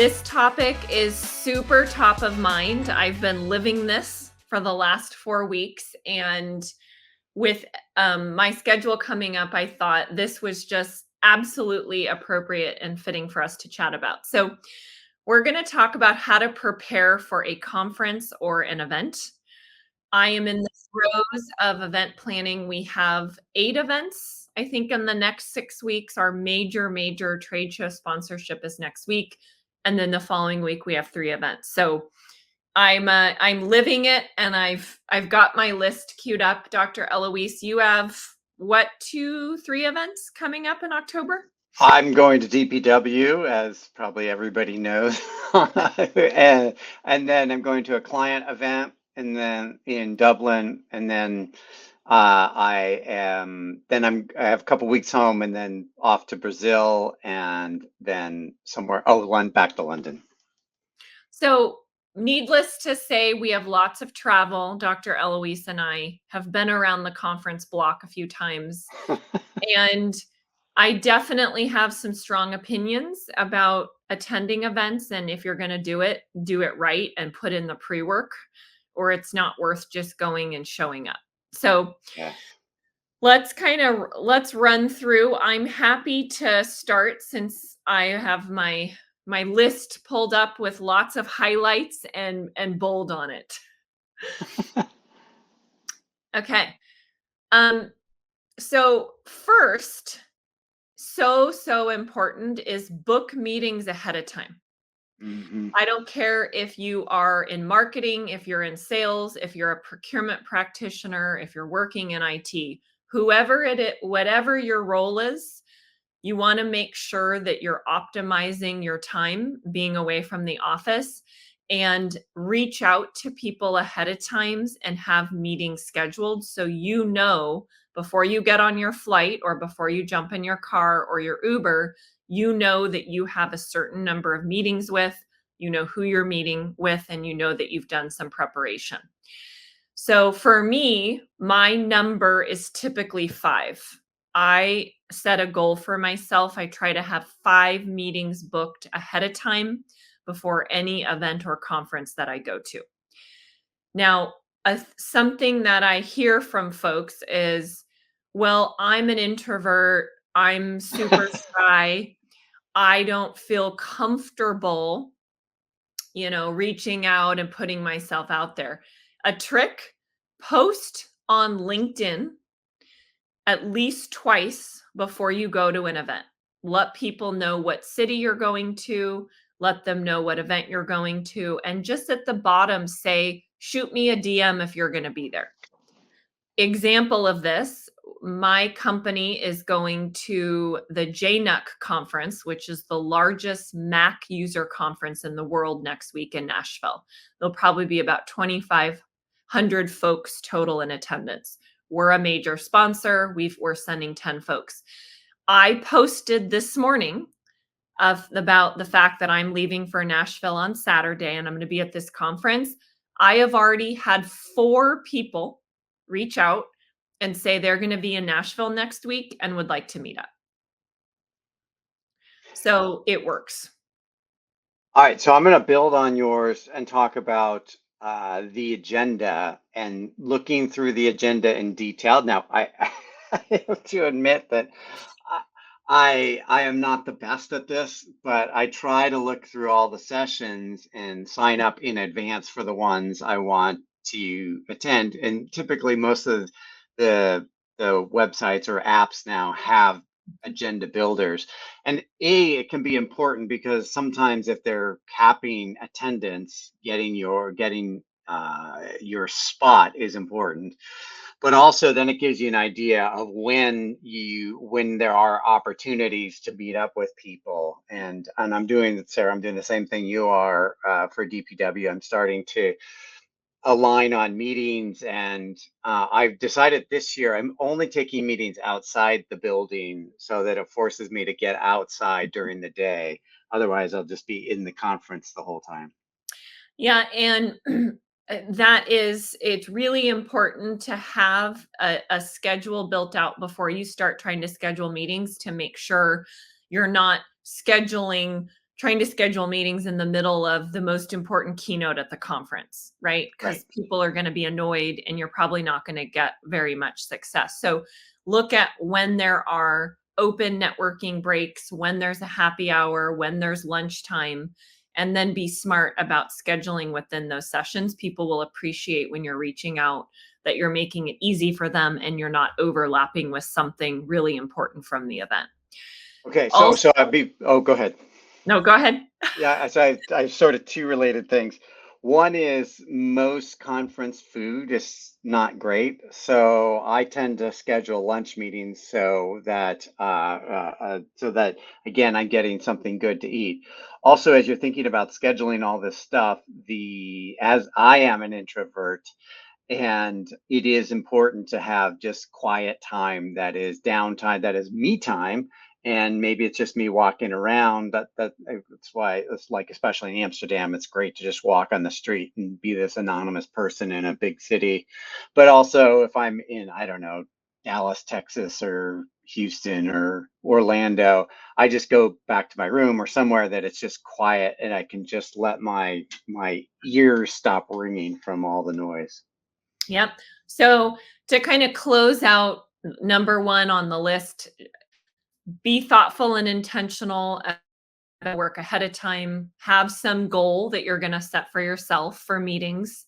This topic is super top of mind. I've been living this for the last 4 weeks, and with my schedule coming up, I thought this was just absolutely appropriate and fitting for us to chat about. So, we're going to talk about how to prepare for a conference or an event. I am in the throes of event planning. We have 8 events, I think, in the next 6 weeks. Our major trade show sponsorship is next week, and then the following week we have 3 events. So I'm living it, and I've got my list queued up. Dr. Eloise, you have what, 2, 3 events coming up in October? I'm going to DPW, as probably everybody knows, and then I'm going to a client event, and then in Dublin, and then I have a couple weeks home, and then off to Brazil, and then somewhere. Oh, back to London. So, needless to say, we have lots of travel. Dr. Eloise and I have been around the conference block a few times, and I definitely have some strong opinions about attending events. And if you're going to do it right and put in the pre work, or it's not worth just going and showing up. So, Yes. let's run through. I'm happy to start since I have my list pulled up with lots of highlights and bold on it. Okay. So first, so important is book meetings ahead of time. Mm-hmm. I don't care if you are in marketing, if you're in sales, if you're a procurement practitioner, if you're working in IT, whatever your role is, you want to make sure that you're optimizing your time being away from the office, and reach out to people ahead of times and have meetings scheduled so you know before you get on your flight or before you jump in your car or your Uber, you know that you have a certain number of meetings with, you know who you're meeting with, and you know that you've done some preparation. So for me, my number is typically 5. I set a goal for myself. I try to have 5 meetings booked ahead of time before any event or conference that I go to. Now, something that I hear from folks is, well, I'm an introvert. I'm super shy. I don't feel comfortable, reaching out and putting myself out there. A trick: post on LinkedIn at least twice before you go to an event. Let people know what city you're going to, let them know what event you're going to, and just at the bottom say, shoot me a DM if you're going to be there. Example of this: my company is going to the JNUC conference, which is the largest Mac user conference in the world, next week in Nashville. There'll probably be about 2,500 folks total in attendance. We're a major sponsor. We're sending 10 folks. I posted this morning about the fact that I'm leaving for Nashville on Saturday and I'm going to be at this conference. I have already had 4 people reach out and say they're going to be in Nashville next week and would like to meet up. So it works. All right, so I'm going to build on yours and talk about the agenda and looking through the agenda in detail. Now, I have to admit that I am not the best at this, but I try to look through all the sessions and sign up in advance for the ones I want to attend. And typically, most of the websites or apps now have agenda builders. And it can be important because sometimes if they're capping attendance, getting your spot is important. But also then it gives you an idea of when there are opportunities to meet up with people. And I'm doing, Sarah, I'm doing the same thing you are for DPW. I'm starting to align on meetings, and I've decided this year I'm only taking meetings outside the building so that it forces me to get outside during the day. Otherwise, I'll just be in the conference the whole time. Yeah, and it's really important to have a schedule built out before you start trying to schedule meetings, to make sure you're not scheduling trying to schedule meetings in the middle of the most important keynote at the conference, right? Right. Because people are going to be annoyed and you're probably not going to get very much success. So look at when there are open networking breaks, when there's a happy hour, when there's lunchtime, and then be smart about scheduling within those sessions. People will appreciate when you're reaching out that you're making it easy for them and you're not overlapping with something really important from the event. Okay. So, Also, so I'd be, oh, go ahead. no, go ahead. Yeah, so I sort of two related things. One is most conference food is not great, so I tend to schedule lunch meetings so that again I'm getting something good to eat. Also, as you're thinking about scheduling all this stuff, the as I am an introvert, and it is important to have just quiet time that is downtime, that is me time. And maybe it's just me walking around. That's why it's like, especially in Amsterdam, it's great to just walk on the street and be this anonymous person in a big city. But also, if I'm in, I don't know, Dallas, Texas, or Houston or Orlando, I just go back to my room or somewhere that it's just quiet and I can just let my ears stop ringing from all the noise. Yep. So to kind of close out number one on the list, be thoughtful and intentional about work ahead of time. Have some goal that you're going to set for yourself for meetings.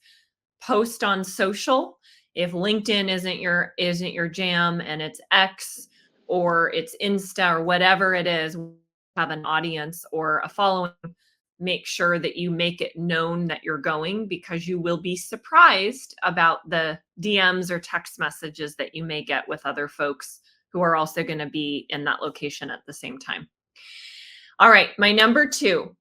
Post on social. If LinkedIn isn't your jam and it's X or it's Insta or whatever it is, have an audience or a following, make sure that you make it known that you're going, because you will be surprised about the DMs or text messages that you may get with other folks who are also going to be in that location at the same time. All right, my number two,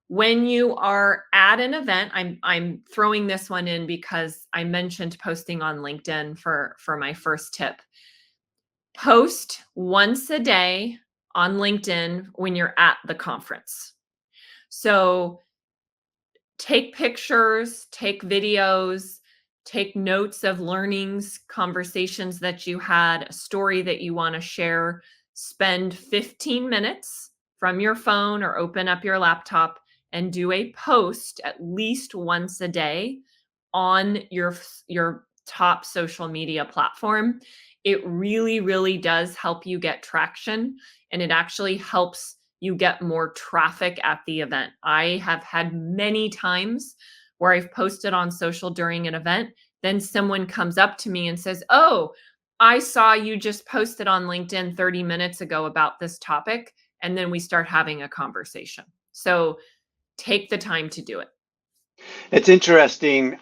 when you are at an event, I'm throwing this one in because I mentioned posting on LinkedIn for my first tip. Post once a day on LinkedIn when you're at the conference. So take pictures, take videos, take notes of learnings, conversations that you had, a story that you want to share. Spend 15 minutes from your phone or open up your laptop and do a post at least once a day on your top social media platform. It really, really does help you get traction, and it actually helps you get more traffic at the event. I have had many times where I've posted on social during an event, then someone comes up to me and says, "Oh, I saw you just posted on LinkedIn 30 minutes ago about this topic." And then we start having a conversation. So take the time to do it. It's interesting.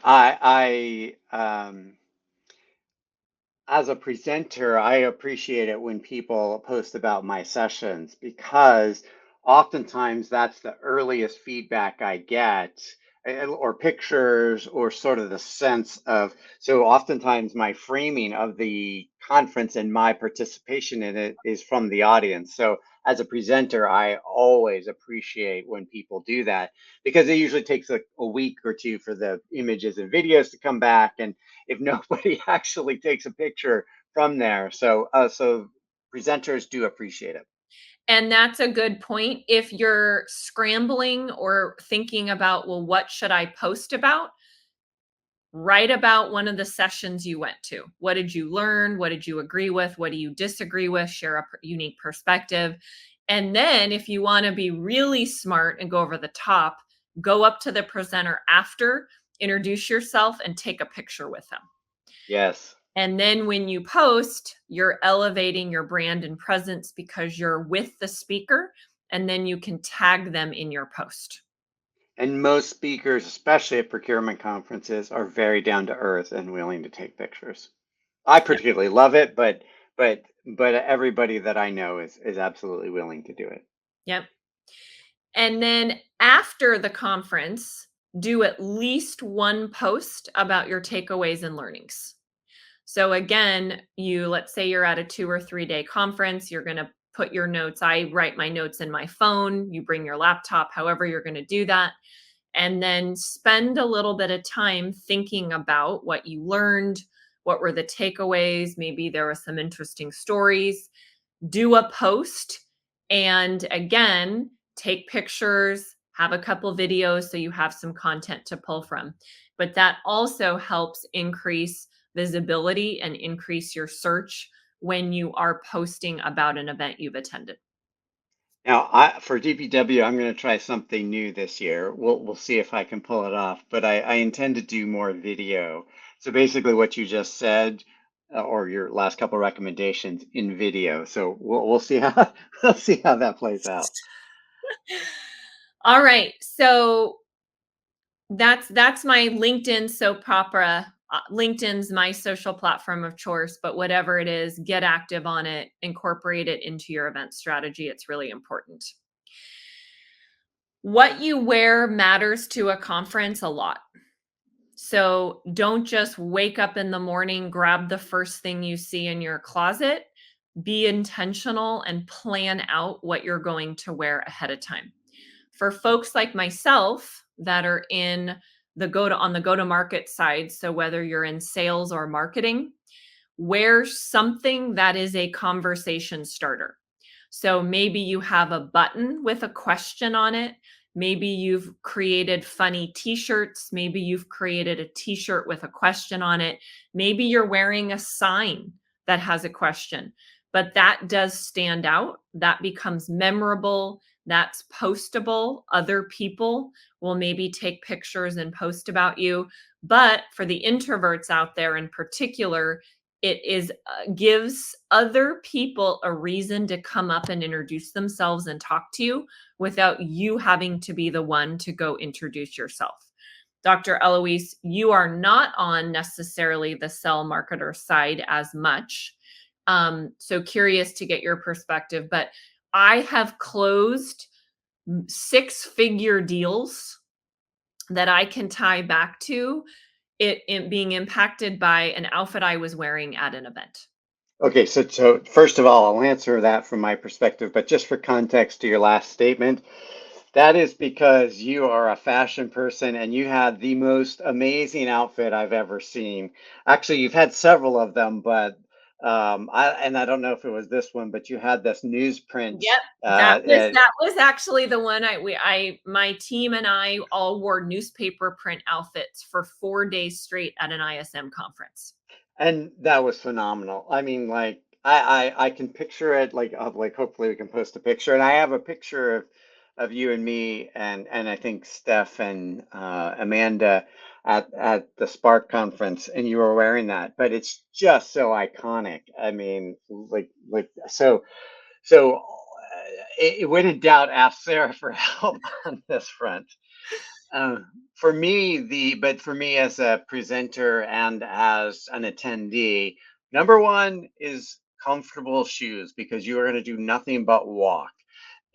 As a presenter, I appreciate it when people post about my sessions because oftentimes that's the earliest feedback I get, or pictures, or sort of the sense of. So oftentimes my framing of the conference and my participation in it is from the audience. So as a presenter, I always appreciate when people do that because it usually takes a week or two for the images and videos to come back. And if nobody actually takes a picture from there. So presenters do appreciate it. And that's a good point. If you're scrambling or thinking about, well, what should I post about? Write about one of the sessions you went to. What did you learn? What did you agree with? What do you disagree with? Share a unique perspective. And then, if you want to be really smart and go over the top, go up to the presenter after, introduce yourself, and take a picture with them. Yes. And then when you post, you're elevating your brand and presence because you're with the speaker, and then you can tag them in your post. And most speakers, especially at procurement conferences, are very down to earth and willing to take pictures. I Yep. particularly love it, but everybody that I know is absolutely willing to do it. Yep. And then after the conference, do at least one post about your takeaways and learnings. So again, let's say you're at a 2 or 3 day conference, you're going to put your notes. I write my notes in my phone, you bring your laptop, however you're going to do that. And then spend a little bit of time thinking about what you learned, what were the takeaways, maybe there were some interesting stories. Do a post, and again, take pictures, have a couple videos so you have some content to pull from. But that also helps increase visibility and increase your search when you are posting about an event you've attended. Now, for DPW, I'm going to try something new this year. We'll see if I can pull it off, but I intend to do more video. So basically, what you just said, or your last couple recommendations in video. So we'll see how we'll see how that plays out. All right. So that's my LinkedIn soap opera. LinkedIn's my social platform of choice, but whatever it is, get active on it, incorporate it into your event strategy. It's really important. What you wear matters to a conference a lot. So don't just wake up in the morning, grab the first thing you see in your closet. Be intentional and plan out what you're going to wear ahead of time. For folks like myself that are in the go to market side, so whether you're in sales or marketing, wear something that is a conversation starter. So maybe you have a button with a question on it. Maybe you've created funny t-shirts. Maybe you've created a t-shirt with a question on it. Maybe you're wearing a sign that has a question. But that does stand out. That becomes memorable. That's postable. Other people will maybe take pictures and post about you. But for the introverts out there in particular, it is gives other people a reason to come up and introduce themselves and talk to you without you having to be the one to go introduce yourself. Dr. Eloise, you are not on necessarily the sell marketer side as much. So curious to get your perspective, but I have closed six-figure deals that I can tie back to it being impacted by an outfit I was wearing at an event. Okay, so first of all, I'll answer that from my perspective, but just for context to your last statement, that is because you are a fashion person and you had the most amazing outfit I've ever seen. Actually, you've had several of them, but I don't know if it was this one, but you had this newsprint. Yep, Uh, uh, that was actually the one I my team and I all wore newspaper print outfits for 4 days straight at an ISM conference. And that was phenomenal. I mean, like I can picture it like hopefully we can post a picture. And I have a picture of you and me and I think Steph and Amanda at the Spark conference and you were wearing that. But it's just so iconic. I mean, when in doubt, ask Sarah for help on this front. Uh, for me as a presenter and as an attendee, number one is comfortable shoes because you are going to do nothing but walk.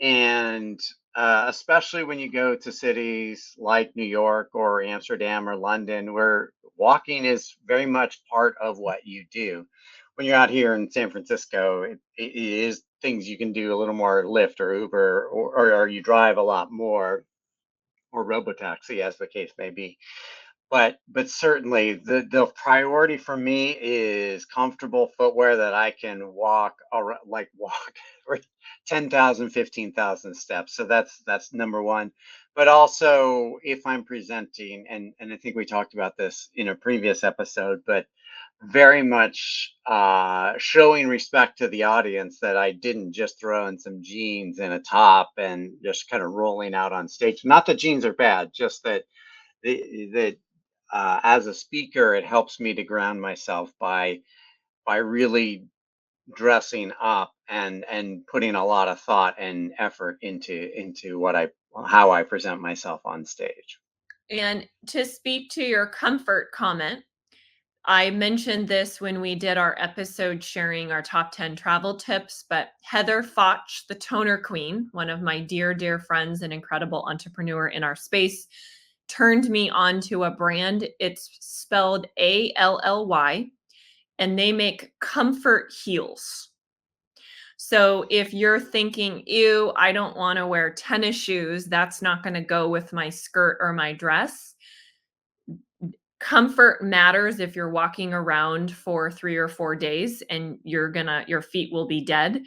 And especially when you go to cities like New York or Amsterdam or London, where walking is very much part of what you do. When you're out here in San Francisco, it is things you can do a little more Lyft or Uber, or you drive a lot more or robotaxi, as the case may be. But certainly the priority for me is comfortable footwear that I can walk walk for 10,000, 15,000 steps. So that's number one. But also if I'm presenting, and I think we talked about this in a previous episode, but very much showing respect to the audience that I didn't just throw in some jeans and a top and just kind of rolling out on stage. Not that jeans are bad, just that that as a speaker, it helps me to ground myself by really dressing up and putting a lot of thought and effort into what I how I present myself on stage. And to speak to your comfort comment, I mentioned this when we did our episode sharing our top 10 travel tips, but Heather Foch, the toner queen, one of my dear, dear friends and incredible entrepreneur in our space, turned me on to a brand. It's spelled ALLY, and they make comfort heels. So if you're thinking, ew, I don't want to wear tennis shoes, that's not going to go with my skirt or my dress. Comfort matters if you're walking around for 3 or 4 days and your feet will be dead.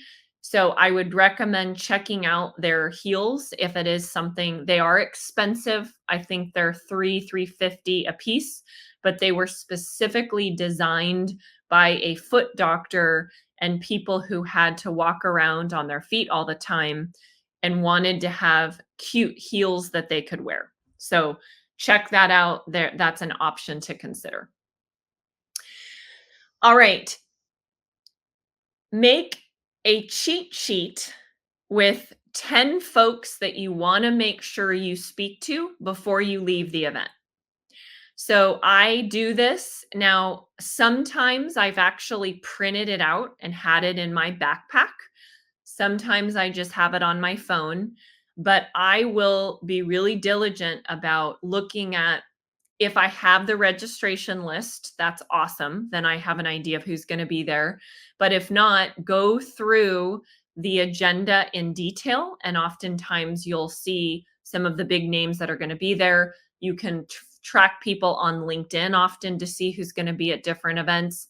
So I would recommend checking out their heels if it is something. They are expensive. I think they're 350 a piece, but they were specifically designed by a foot doctor and people who had to walk around on their feet all the time and wanted to have cute heels that they could wear. So check that out. There, that's an option to consider. All right. Make a cheat sheet with 10 folks that you want to make sure you speak to before you leave the event. So I do this now. Sometimes I've actually printed it out and had it in my backpack. Sometimes I just have it on my phone, but I will be really diligent about looking at, if I have the registration list, that's awesome. Then I have an idea of who's going to be there. But if not, go through the agenda in detail. And oftentimes you'll see some of the big names that are going to be there. You can track people on LinkedIn often to see who's going to be at different events.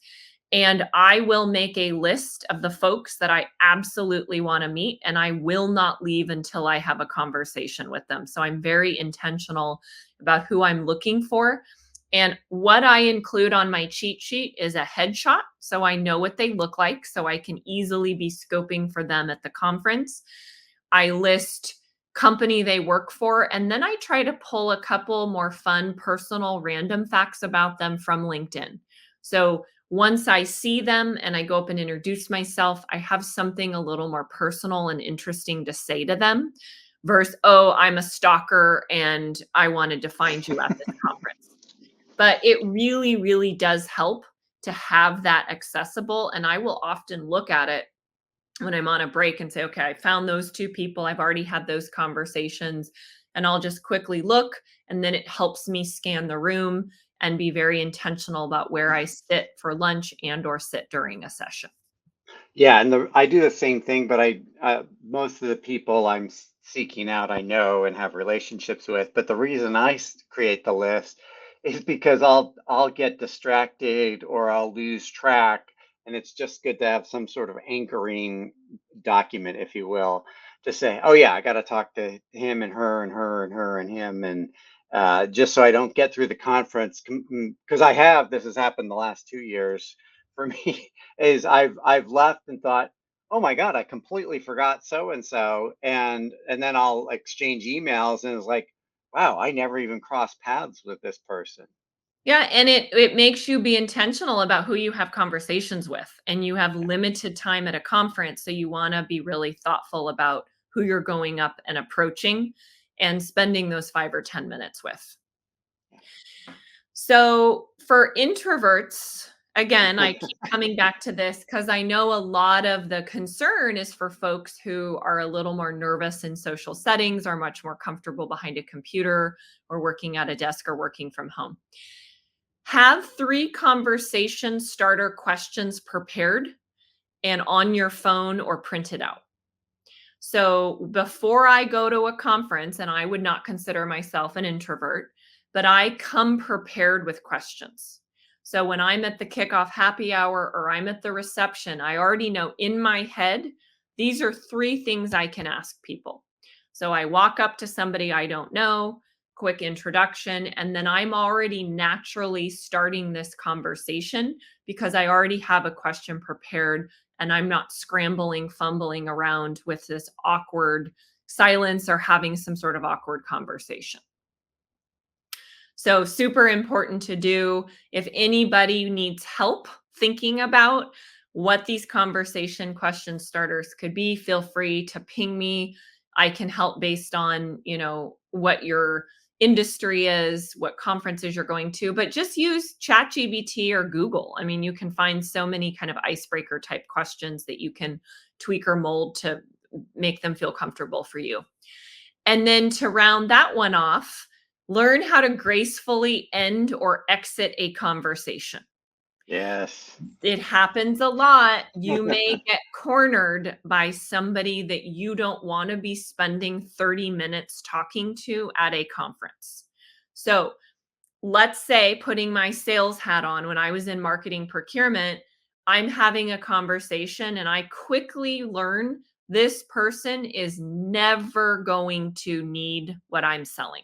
And I will make a list of the folks that I absolutely want to meet, and I will not leave until I have a conversation with them. So I'm very intentional about who I'm looking for. And what I include on my cheat sheet is a headshot. So I know what they look like, so I can easily be scoping for them at the conference. I list company they work for, and then I try to pull a couple more fun, personal, random facts about them from LinkedIn. So once I see them and I go up and introduce myself, I have something a little more personal and interesting to say to them versus, oh, I'm a stalker and I wanted to find you at this conference. But it really, really does help to have that accessible. And I will often look at it when I'm on a break and say, okay, I found those two people. I've already had those conversations. And I'll just quickly look. And then it helps me scan the room and be very intentional about where I sit for lunch and or sit during a session. Yeah, and I do the same thing, but most of the people I'm seeking out, I know and have relationships with. But the reason I create the list is because I'll get distracted or I'll lose track, and it's just good to have some sort of anchoring document, if you will, to say, oh yeah, I got to talk to him and her and her and her and him, and just so I don't get through the conference, because this has happened the last 2 years for me. Is I've left and thought, oh my God, I completely forgot so and so, and then I'll exchange emails, and it's like, wow, I never even crossed paths with this person. Yeah, and it makes you be intentional about who you have conversations with, and you have limited time at a conference, so you wanna be really thoughtful about who you're going up and approaching and spending those 5 or 10 minutes with. So, for introverts, again, I keep coming back to this because I know a lot of the concern is for folks who are a little more nervous in social settings, are much more comfortable behind a computer or working at a desk or working from home. Have 3 conversation starter questions prepared and on your phone or printed out. So before I go to a conference, and I would not consider myself an introvert, but I come prepared with questions. So when I'm at the kickoff happy hour or I'm at the reception, I already know in my head, these are 3 things I can ask people. So I walk up to somebody I don't know, quick introduction, and then I'm already naturally starting this conversation because I already have a question prepared and I'm not scrambling, fumbling around with this awkward silence or having some sort of awkward conversation. So, super important to do. If anybody needs help thinking about what these conversation question starters could be, feel free to ping me. I can help based on, what your industry is, what conferences you're going to, but just use ChatGPT or Google. I mean, you can find so many kind of icebreaker type questions that you can tweak or mold to make them feel comfortable for you. And then to round that one off, learn how to gracefully end or exit a conversation. Yes. It happens a lot. You may get cornered by somebody that you don't want to be spending 30 minutes talking to at a conference. So, let's say, putting my sales hat on, when I was in marketing procurement, I'm having a conversation and I quickly learn this person is never going to need what I'm selling.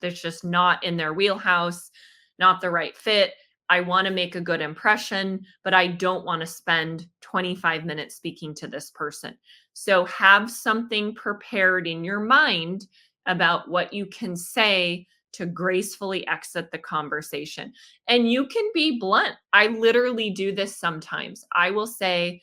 That's just not in their wheelhouse, not the right fit. I want to make a good impression, but I don't want to spend 25 minutes speaking to this person. So have something prepared in your mind about what you can say to gracefully exit the conversation. And you can be blunt. I literally do this sometimes. I will say,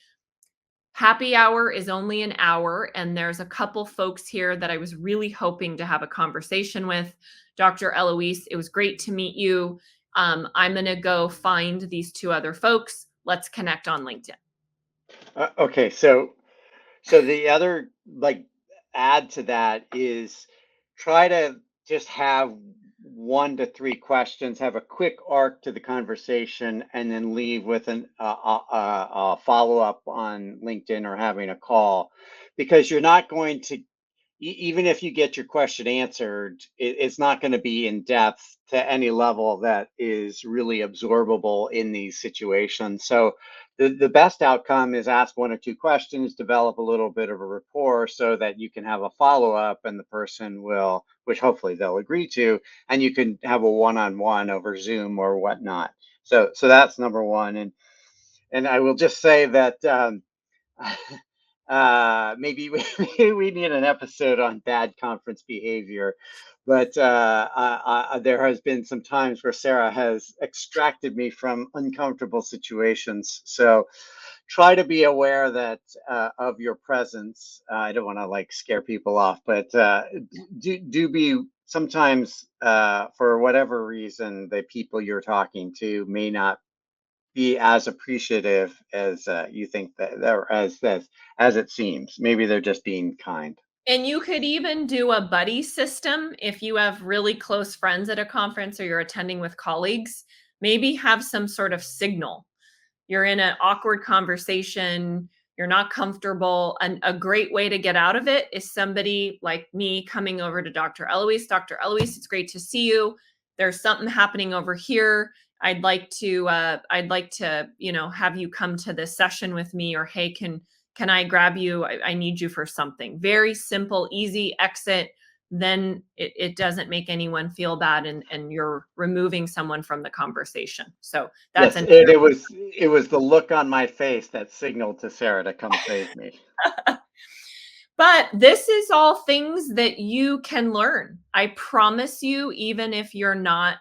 happy hour is only an hour, and there's a couple folks here that I was really hoping to have a conversation with. Dr. Eloise, it was great to meet you. I'm going to go find these two other folks. Let's connect on LinkedIn. Okay, so the other like add to that is try to just have 1 to 3 questions, have a quick arc to the conversation, and then leave with a follow up on LinkedIn or having a call, because you're not going to even if you get your question answered, it's not going to be in depth to any level that is really absorbable in these situations. So the best outcome is ask 1 or 2 questions, develop a little bit of a rapport so that you can have a follow up and the person will, which hopefully they'll agree to, and you can have a one-on-one over Zoom or whatnot. So that's number one. And I will just say that maybe we, maybe we need an episode on bad conference behavior, but there has been some times where Sarah has extracted me from uncomfortable situations. So try to be aware that of your presence. I don't want to like scare people off, but do be sometimes for whatever reason the people you're talking to may not be as appreciative as you think that, or as it seems. Maybe they're just being kind. And you could even do a buddy system if you have really close friends at a conference or you're attending with colleagues. Maybe have some sort of signal. You're in an awkward conversation, you're not comfortable. And a great way to get out of it is somebody like me coming over to Dr. Eloise. Dr. Eloise, it's great to see you. There's something happening over here. I'd like to, have you come to this session with me, or hey, can I grab you? I need you for something. Very simple, easy exit. Then it doesn't make anyone feel bad, and you're removing someone from the conversation. So that's Yes, an it was the look on my face that signaled to Sarah to come save me. but this is all things that you can learn. I promise you, even if you're not,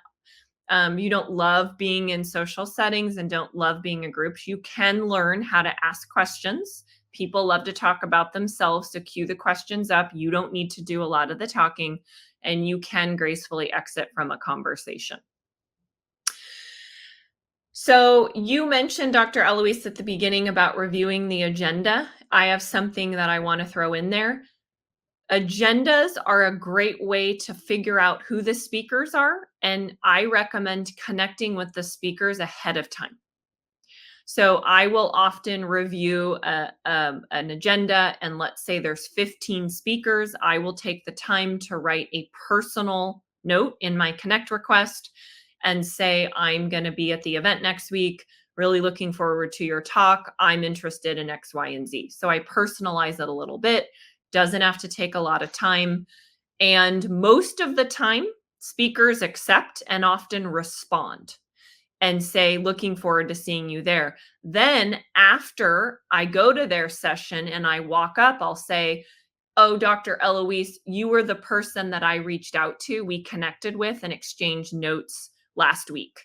you don't love being in social settings and don't love being in groups, you can learn how to ask questions. People love to talk about themselves, so cue the questions up. You don't need to do a lot of the talking, and you can gracefully exit from a conversation. So you mentioned, Dr. Eloise, at the beginning about reviewing the agenda. I have something that I want to throw in there. Agendas are a great way to figure out who the speakers are, and I recommend connecting with the speakers ahead of time. So I will often review an agenda, and let's say there's 15 speakers. I will take the time to write a personal note in my connect request and say, I'm going to be at the event next week. Really looking forward to your talk. I'm interested in X, Y, and Z. So I personalize it a little bit. Doesn't have to take a lot of time. And most of the time, speakers accept and often respond and say, looking forward to seeing you there. Then after I go to their session and I walk up, I'll say, oh, Dr. Eloise, you were the person that I reached out to. We connected with and exchanged notes last week.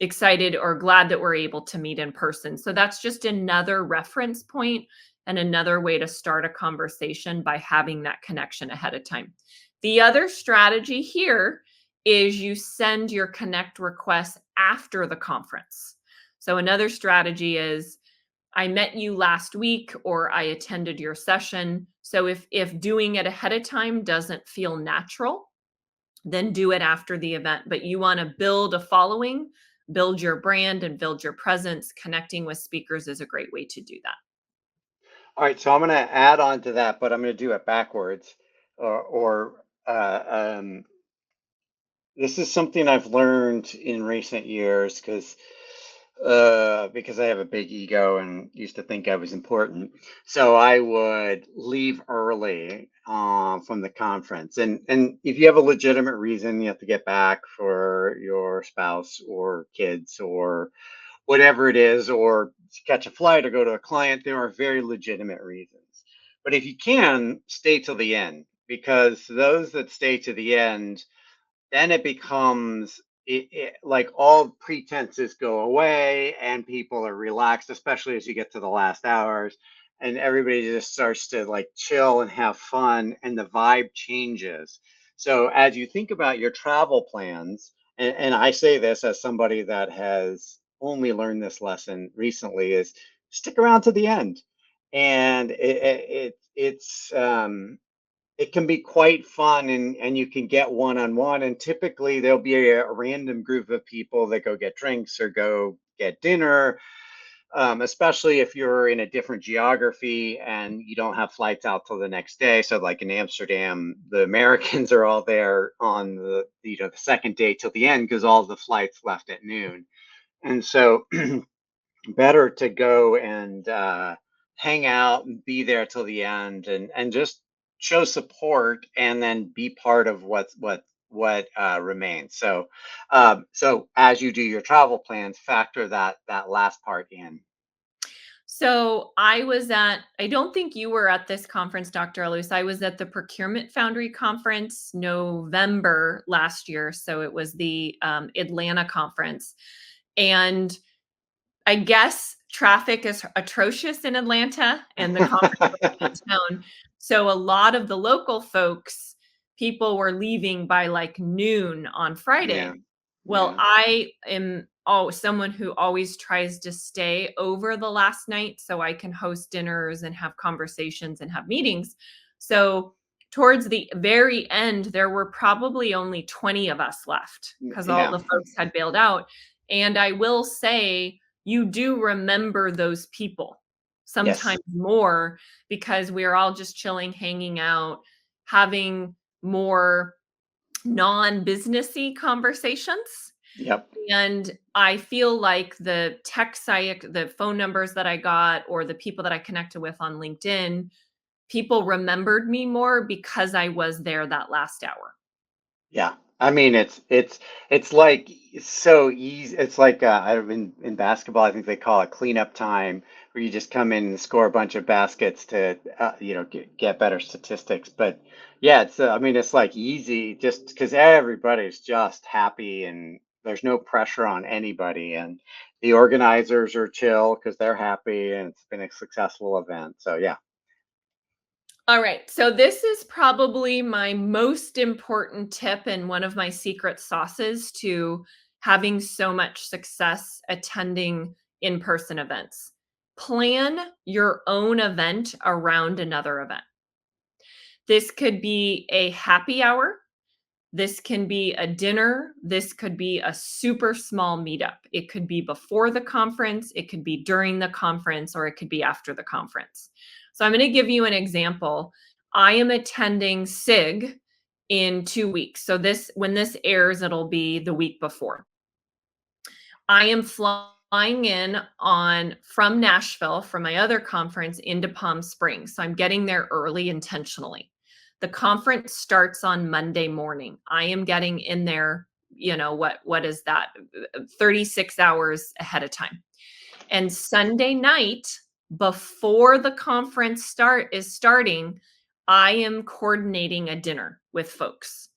Excited or glad that we're able to meet in person. So that's just another reference point and another way to start a conversation by having that connection ahead of time. The other strategy here is you send your connect requests after the conference. So another strategy is, I met you last week, or I attended your session. So if doing it ahead of time doesn't feel natural, then do it after the event. But you want to build a following, build your brand, and build your presence. Connecting with speakers is a great way to do that. All right, so I'm going to add on to that, but I'm going to do it backwards. Or this is something I've learned in recent years because because I have a big ego and used to think I was important. So I would leave early from the conference. And if you have a legitimate reason you have to get back for your spouse or kids or whatever it is, or to catch a flight or go to a client, there are very legitimate reasons. But if you can, stay till the end, because those that stay to the end, then it becomes like all pretenses go away and people are relaxed, especially as you get to the last hours, and everybody just starts to like chill and have fun, and the vibe changes. So as you think about your travel plans, and I say this as somebody that has only learned this lesson recently, is stick around to the end. And it can be quite fun, and you can get one-on-one, and typically there'll be a random group of people that go get drinks or go get dinner, especially if you're in a different geography and you don't have flights out till the next day. So like in Amsterdam, the Americans are all there on the second day till the end because all the flights left at noon. And so better to go and hang out and be there till the end, and just show support and then be part of what remains. So so as you do your travel plans, factor that last part in. So I don't think you were at this conference, Dr. Ellis. I was at the Procurement Foundry Conference November last year. So it was the Atlanta conference. And I guess traffic is atrocious in Atlanta and the conference was downtown. So a lot of the local folks, people were leaving by like noon on Yeah, Friday. Well, yeah, I am someone who always tries to stay over the last night so I can host dinners and have conversations and have meetings. So towards the very end, there were probably only 20 of us left because all yeah, the folks had bailed out. And I will say, you do remember those people yes, sometimes more because we're all just chilling, hanging out, having more non-businessy conversations. yep, And I feel like the phone numbers that I got or the people that I connected with on LinkedIn, people remembered me more because I was there that last hour. yeah. I mean, it's like so easy. It's like in basketball, I think they call it cleanup time, where you just come in and score a bunch of baskets to get better statistics. But yeah, I mean, it's like easy just because everybody's just happy and there's no pressure on anybody, and the organizers are chill because they're happy and it's been a successful event. So yeah, All right. So this is probably my most important tip and one of my secret sauces to having so much success attending in-person events. Plan your own event around another event. This could be a happy hour. This can be a dinner. This could be a super small meetup. It could be before the conference, it could be during the conference, or it could be after the conference. So I'm going to give you an example. I am attending SIG in 2 weeks. So when this airs, it'll be the week before. I am flying in on from Nashville from my other conference into Palm Springs. So I'm getting there early intentionally. The conference starts on Monday morning. I am getting in there, what is that? 36 hours ahead of time. And Sunday night, before the conference is starting, I am coordinating a dinner with folks.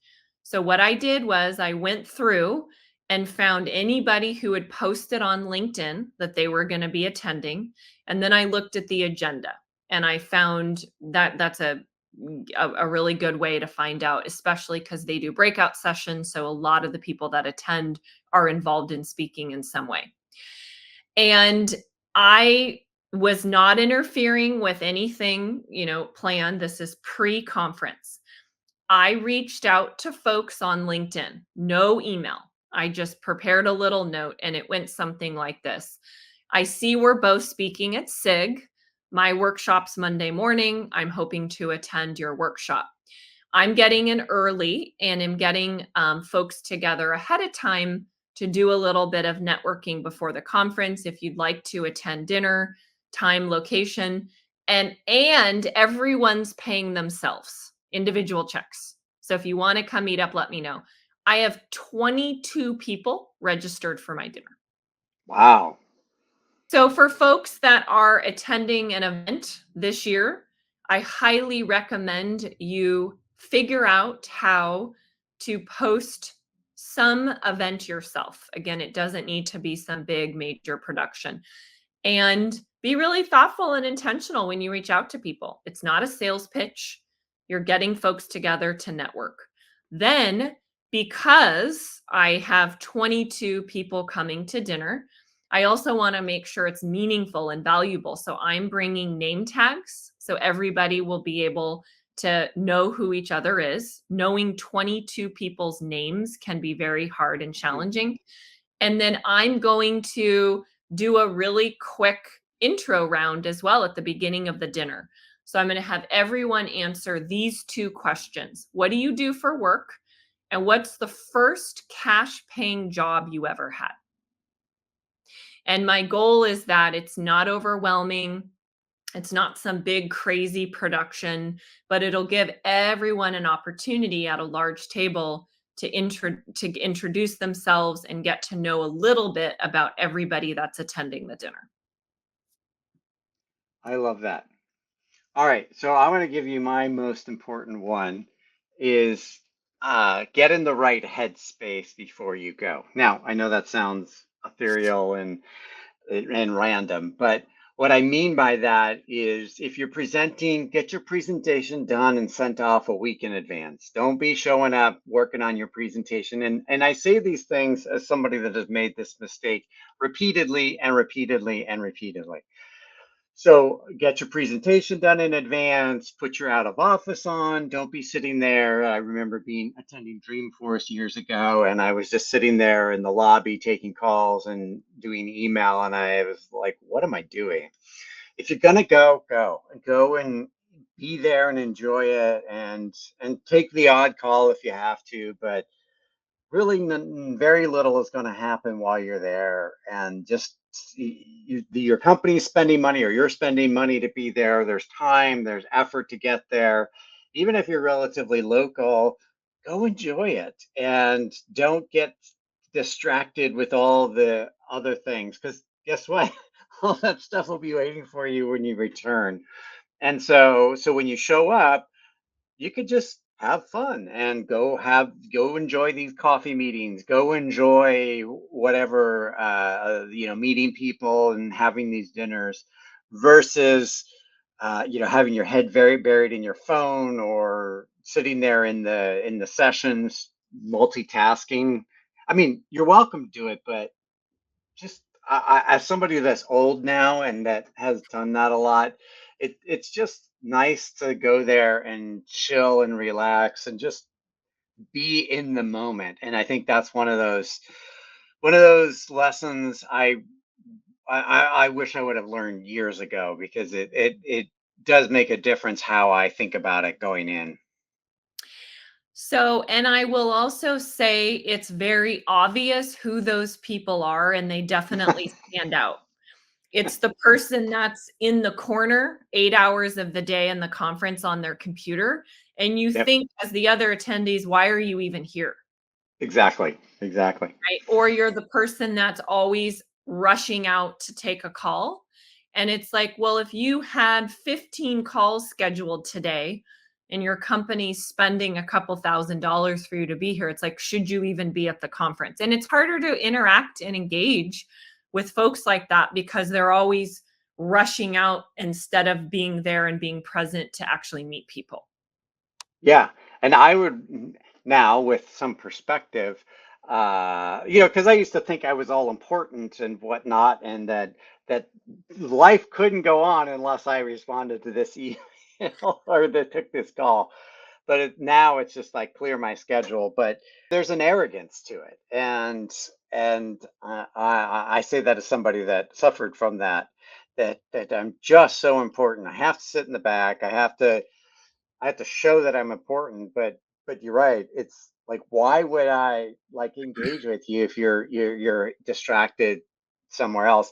So what I did was I went through and found anybody who had posted on LinkedIn that they were going to be attending, and then I looked at the agenda and I found that that's a really good way to find out, especially because they do breakout sessions. So a lot of the people that attend are involved in speaking in some way. And I was not interfering with anything, planned. This is pre-conference. I reached out to folks on LinkedIn, no email. I just prepared a little note and it went something like this. I see we're both speaking at SIG. My workshop's Monday morning. I'm hoping to attend your workshop. I'm getting in early and am getting folks together ahead of time to do a little bit of networking before the conference if you'd like to attend dinner, time, location, and everyone's paying themselves, individual checks. So if you want to come meet up, let me know. I have 22 people registered for my dinner. Wow. So, for folks that are attending an event this year, I highly recommend you figure out how to post some event yourself. Again, it doesn't need to be some big major production. And be really thoughtful and intentional when you reach out to people. It's not a sales pitch. You're getting folks together to network. Then, because I have 22 people coming to dinner, I also want to make sure it's meaningful and valuable. So I'm bringing name tags so everybody will be able to know who each other is. Knowing 22 people's names can be very hard and challenging. And then I'm going to do a really quick intro round as well at the beginning of the dinner. So I'm going to have everyone answer these two questions. What do you do for work? And what's the first cash paying job you ever had? And my goal is that it's not overwhelming. It's not some big crazy production, but it'll give everyone an opportunity at a large table to introduce themselves and get to know a little bit about everybody that's attending the dinner. I love that. All right, so I'm going to give you my most important one is get in the right headspace before you go. Now, I know that sounds ethereal and random, but what I mean by that is if you're presenting, get your presentation done and sent off a week in advance. Don't be showing up working on your presentation. And I say these things as somebody that has made this mistake repeatedly and repeatedly and repeatedly. So get your presentation done in advance, put your out of office on. Don't be sitting there. I remember being attending Dreamforce years ago, and I was just sitting there in the lobby taking calls and doing email, and I was like, what am I doing? If you're gonna go, go and go and be there and enjoy it and take the odd call if you have to, but really very little is going to happen while you're there, and just your company's spending money or you're spending money to be there. There's time, there's effort to get there. Even if you're relatively local, go enjoy it and don't get distracted with all the other things, because guess what? All that stuff will be waiting for you when you return. And so when you show up, you could just have fun and go enjoy these coffee meetings, go enjoy whatever, meeting people and having these dinners versus having your head very buried in your phone or sitting there in the sessions multitasking. I mean, you're welcome to do it, but just as somebody that's old now and that has done that a lot, it's just nice to go there and chill and relax and just be in the moment. And I think that's one of those lessons I wish I would have learned years ago, because it does make a difference how I think about it going in. So, and I will also say it's very obvious who those people are, and they definitely stand out. It's the person that's in the corner 8 hours of the day in the conference on their computer, and you Yep, think as the other attendees, "Why are you even here?" exactly, exactly. Right? Or you're the person that's always rushing out to take a call, and it's like, well, if you had 15 calls scheduled today and your company's spending a couple $1,000s for you to be here, it's like, should you even be at the conference? And it's harder to interact and engage with folks like that because they're always rushing out instead of being there and being present to actually meet people. Yeah, and I would now, with some perspective, because I used to think I was all important and whatnot, and that life couldn't go on unless I responded to this email or that took this call. But now it's just like clear my schedule. But there's an arrogance to it, and I say that as somebody that suffered from that. That I'm just so important. I have to sit in the back. I have to show that I'm important, but you're right. Like, why would I like engage with you if you're distracted somewhere else?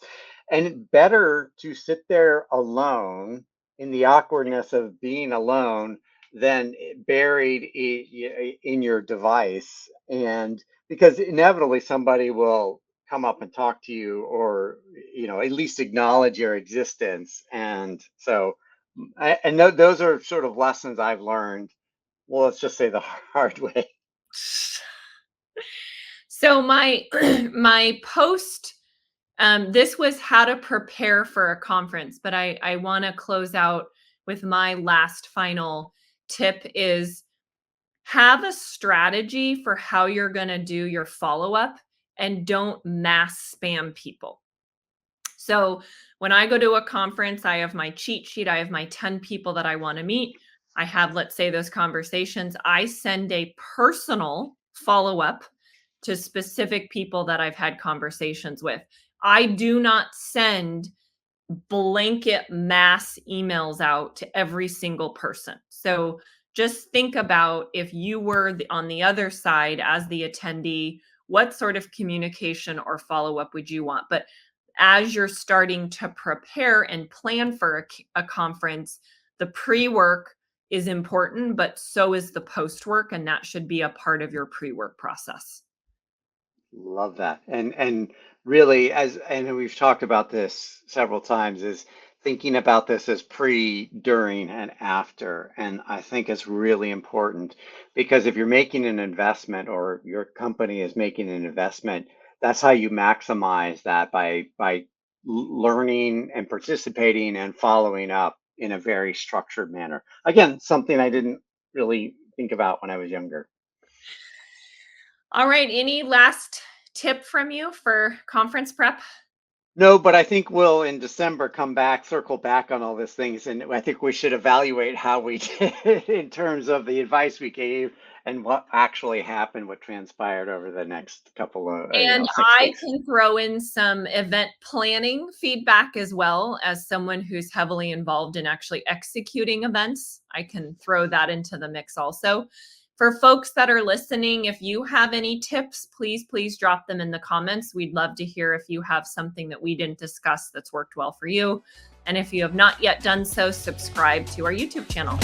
And better to sit there alone in the awkwardness of being alone than buried in your device. And because inevitably somebody will come up and talk to you, or at least acknowledge your existence. And so and those are sort of lessons I've learned, well, let's just say the hard way. So my my post, this was how to prepare for a conference, but I want to close out with my last final tip is have a strategy for how you're going to do your follow up and don't mass spam people. So when I go to a conference, I have my cheat sheet, I have my 10 people that I want to meet. I have, let's say, those conversations. I send a personal follow up to specific people that I've had conversations with. I do not send blanket mass emails out to every single person. So just think about if you were on the other side as the attendee, what sort of communication or follow up would you want? But as you're starting to prepare and plan for a conference, the pre work is important, but so is the post work. And that should be a part of your pre work process. Love that. And really, as and we've talked about this several times, is thinking about this as pre, during, and after. And I think it's really important because if you're making an investment or your company is making an investment, that's how you maximize that by learning and participating and following up in a very structured manner. Again, something I didn't really think about when I was younger. All right. Any last tip from you for conference prep? No, but I think we'll in December come back, circle back on all these things, and I think we should evaluate how we did in terms of the advice we gave and what actually happened, what transpired over the next couple of, And 6 weeks. can throw in some event planning feedback as well as someone who's heavily involved in actually executing events. I can throw that into the mix also. For folks that are listening, if you have any tips, please drop them in the comments. We'd love to hear if you have something that we didn't discuss that's worked well for you. And if you have not yet done so, subscribe to our YouTube channel.